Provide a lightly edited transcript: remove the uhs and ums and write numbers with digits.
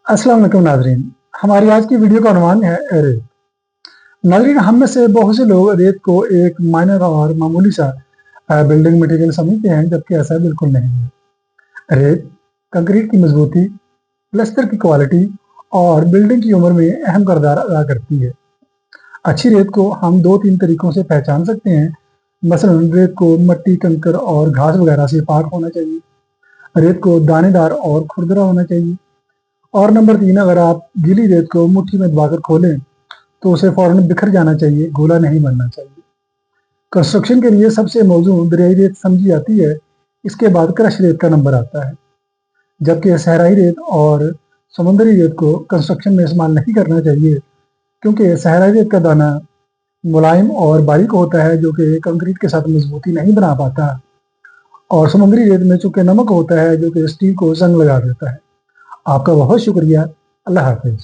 अस्सलाम वालेकुम नाजरीन। हमारी आज की वीडियो का उन्वान है रेत। नाजरीन, हम में से बहुत से लोग रेत को एक माइनर और मामूली सा बिल्डिंग मटेरियल समझते हैं, जबकि ऐसा बिल्कुल नहीं है। रेत कंक्रीट की मजबूती, प्लस्तर की क्वालिटी और बिल्डिंग की उम्र में अहम किरदार अदा करती है। अच्छी रेत को हम दो तीन तरीकों से पहचान सकते हैं। मसलन रेत को मट्टी, कंकर और घास वगैरह से पाक होना चाहिए। रेत को दानेदार और खुरदरा होना चाहिए। और नंबर 3, अगर आप गीली रेत को मुट्ठी में दबाकर खोलें तो उसे फौरन बिखर जाना चाहिए, गोला नहीं बनना चाहिए। कंस्ट्रक्शन के लिए सबसे मौजूद दरियाई रेत समझी जाती है, इसके बाद क्रश रेत का नंबर आता है। जबकि सहराई रेत और समुद्री रेत को कंस्ट्रक्शन में इस्तेमाल नहीं करना चाहिए, क्योंकि सहराई रेत का दाना मुलायम और बारीक होता है, जो कि कंक्रीट के साथ मजबूती नहीं बना पाता। और समुद्री रेत में चूंकि नमक होता है, जो कि स्टील को जंग लगा देता है। आपका बहुत शुक्रिया। अल्लाह हाफिज।